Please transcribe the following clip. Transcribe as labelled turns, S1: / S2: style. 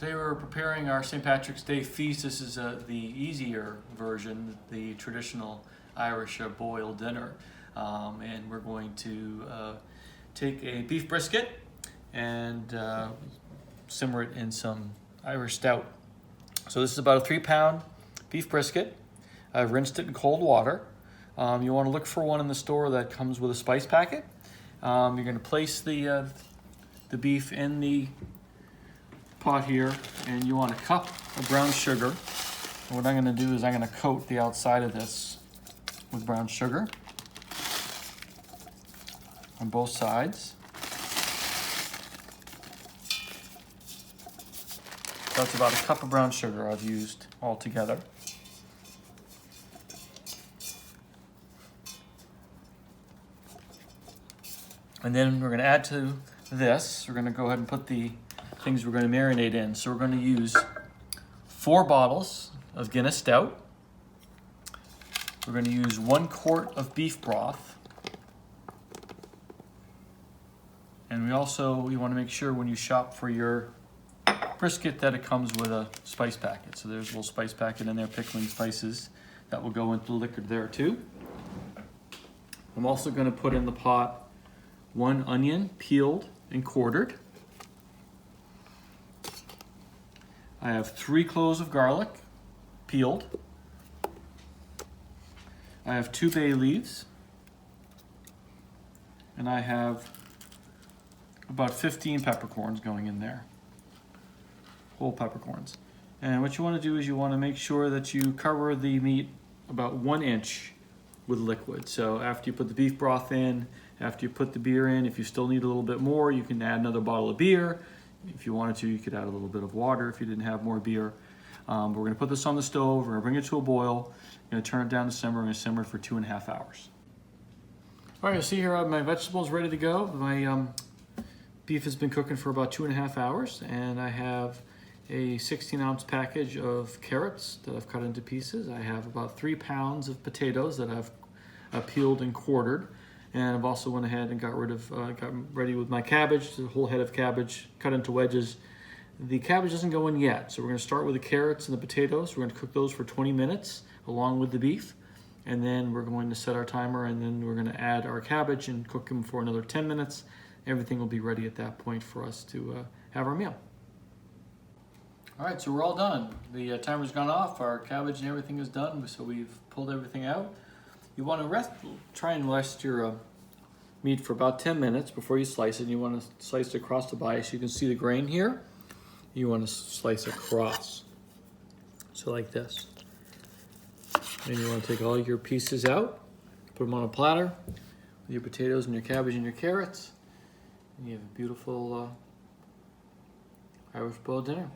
S1: Today we're preparing our St. Patrick's Day feast. This is the easier version, the traditional Irish boiled dinner. And we're going to take a beef brisket and simmer it in some Irish Stout. So this is about a 3-pound beef brisket. I've rinsed it in cold water. You want to look for one in the store that comes with a spice packet. You're going to place the beef in the pot here, and you want a cup of brown sugar. And what I'm going to do is I'm going to coat the outside of this with brown sugar on both sides. That's about a cup of brown sugar I've used all together. And then we're going to add to this, we're going to go ahead and put the things we're going to marinate in. So we're going to use 4 bottles of Guinness Stout. We're going to use 1 quart of beef broth. And you want to make sure when you shop for your brisket that it comes with a spice packet. So there's a little spice packet in there, pickling spices that will go into the liquid there too. I'm also going to put in the pot 1 onion, peeled and quartered. I have 3 cloves of garlic, peeled. I have 2 bay leaves. And I have about 15 peppercorns going in there. Whole peppercorns. And what you want to do is you want to make sure that you cover the meat about 1 inch with liquid. So after you put the beef broth in, after you put the beer in, if you still need a little bit more, you can add another bottle of beer. If you wanted to, you could add a little bit of water if you didn't have more beer. But we're going to put this on the stove. We're going to bring it to a boil. We're going to turn it down to simmer. We're going to simmer it for 2.5 hours. All right, you'll see here my vegetables ready to go. My beef has been cooking for about 2.5 hours, and I have a 16-ounce package of carrots that I've cut into pieces. I have about 3 pounds of potatoes that I've peeled and quartered. And I've also went ahead and got ready with my cabbage, the whole head of cabbage cut into wedges. The cabbage doesn't go in yet, so we're going to start with the carrots and the potatoes. We're going to cook those for 20 minutes along with the beef. And then we're going to set our timer, and then we're going to add our cabbage and cook them for another 10 minutes. Everything will be ready at that point for us to have our meal. All right, so we're all done. The timer's gone off, our cabbage and everything is done, so we've pulled everything out. You want to try and rest your meat for about 10 minutes before you slice it. You want to slice it across the bias. You can see the grain here. You want to slice across. So like this. And you want to take all your pieces out, put them on a platter with your potatoes and your cabbage and your carrots. And you have a beautiful Irish boiled dinner.